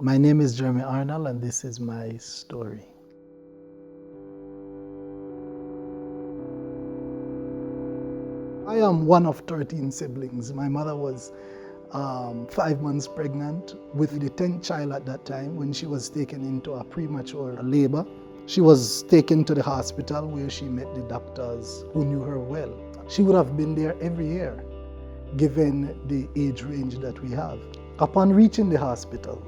My name is Jermy Arnold, and this is my story. I am one of 13 siblings. My mother was 5 months pregnant with the 10th child at that time when she was taken into a premature labor. She was taken to the hospital where she met the doctors who knew her well. She would have been there every year, given the age range that we have. Upon reaching the hospital,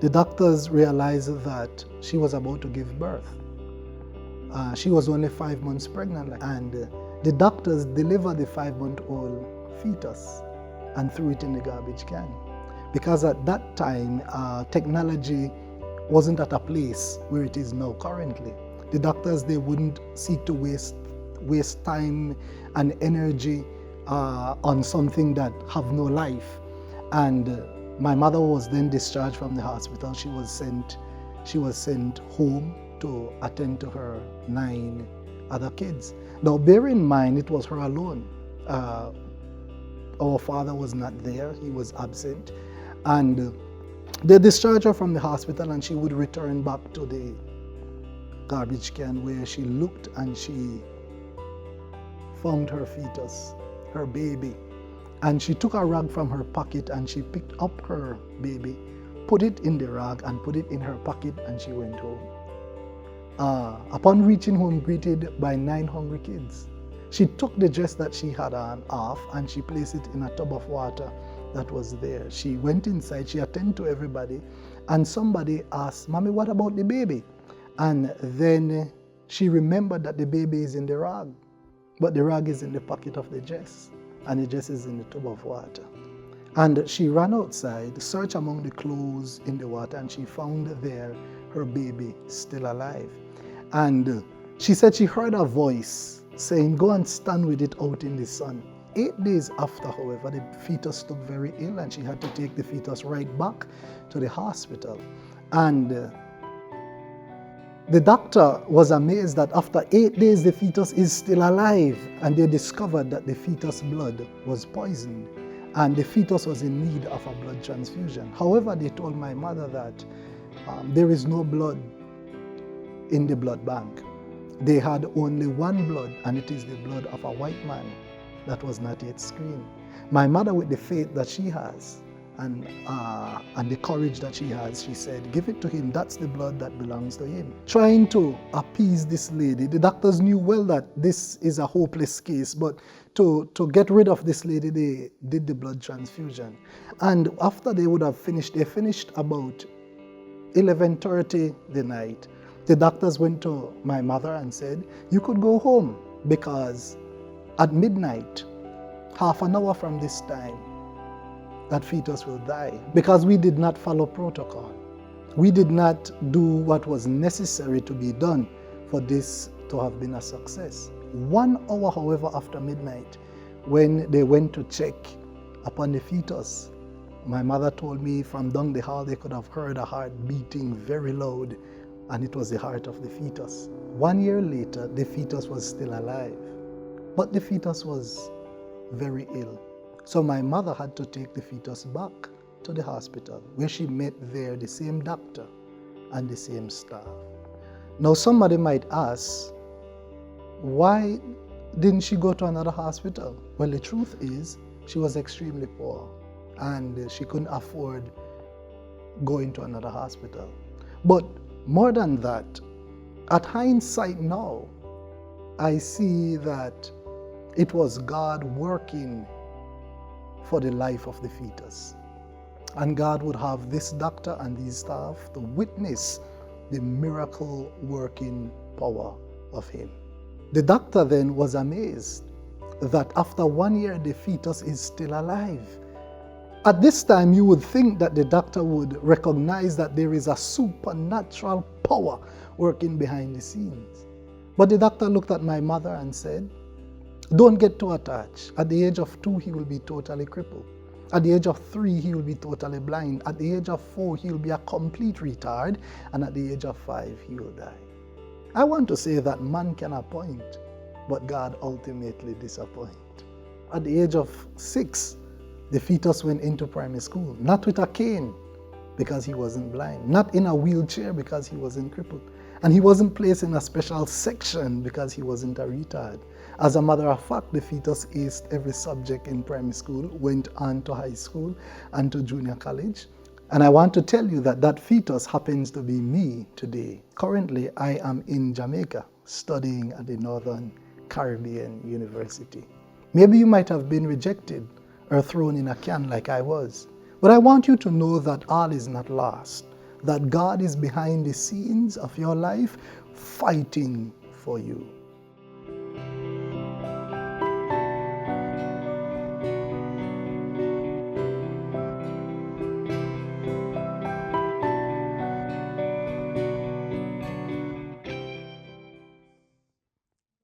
the doctors realized that she was about to give birth. She was only 5 months pregnant, and the doctors delivered the 5-month-old fetus and threw it in the garbage can. Because at that time, technology wasn't at a place where it is now currently. The doctors, they wouldn't seek to waste time and energy on something that have no life. And my mother was then discharged from the hospital. She was sent home to attend to her 9 other kids. Now, bear in mind, it was her alone. Our father was not there, he was absent. And they discharged her from the hospital, and she would return back to the garbage can, where she looked and she found her fetus, her baby. And she took a rag from her pocket and she picked up her baby, put it in the rag and put it in her pocket, and she went home. Upon reaching home, greeted by 9 hungry kids, she took the dress that she had on off and she placed it in a tub of water that was there. She went inside, she attended to everybody, and somebody asked, "Mommy, what about the baby?" And then she remembered that the baby is in the rag, but the rag is in the pocket of the dress, and the dress is in the tub of water. And she ran outside, searched among the clothes in the water, and she found there her baby still alive. And she said she heard a voice saying, "Go and stand with it out in the sun." 8 days after, however, the fetus took very ill, and she had to take the fetus right back to the hospital. And the doctor was amazed that after 8 days, the fetus is still alive, and they discovered that the fetus blood was poisoned, and the fetus was in need of a blood transfusion. However, they told my mother that there is no blood in the blood bank. They had only one blood, and it is the blood of a white man that was not yet screened. My mother, with the faith that she has and the courage that she has, she said, "Give it to him. That's the blood that belongs to him." Trying to appease this lady, the doctors knew well that this is a hopeless case, but to get rid of this lady, they did the blood transfusion. And after they would have finished, they finished about 11:30 the night. The doctors went to my mother and said, "You could go home, because at midnight, half an hour from this time, that fetus will die," because we did not follow protocol. We did not do what was necessary to be done for this to have been a success. 1 hour, however, after midnight, when they went to check upon the fetus, my mother told me from down the hall they could have heard a heart beating very loud, and it was the heart of the fetus. 1 year later, the fetus was still alive, but the fetus was very ill. So my mother had to take the fetus back to the hospital, where she met there the same doctor and the same staff. Now somebody might ask, why didn't she go to another hospital? Well, the truth is, she was extremely poor, and she couldn't afford going to another hospital. But more than that, at hindsight now, I see that it was God working for the life of the fetus. And God would have this doctor and these staff to witness the miracle working power of him. The doctor then was amazed that after 1 year, the fetus is still alive. At this time, you would think that the doctor would recognize that there is a supernatural power working behind the scenes. But the doctor looked at my mother and said, "Don't get too attached. At the age of 2, he will be totally crippled. At the age of 3, he will be totally blind. At the age of 4, he will be a complete retard. And at the age of 5, he will die." I want to say that man can appoint, but God ultimately disappoints. At the age of 6, the fetus went into primary school, not with a cane, because he wasn't blind, not in a wheelchair because he wasn't crippled, and he wasn't placed in a special section because he wasn't a retard. As a matter of fact, the fetus aced every subject in primary school, went on to high school and to junior college. And I want to tell you that that fetus happens to be me today. Currently, I am in Jamaica studying at the Northern Caribbean University. Maybe you might have been rejected or thrown in a can like I was. But I want you to know that all is not lost, that God is behind the scenes of your life fighting for you.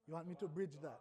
You want me to bridge that?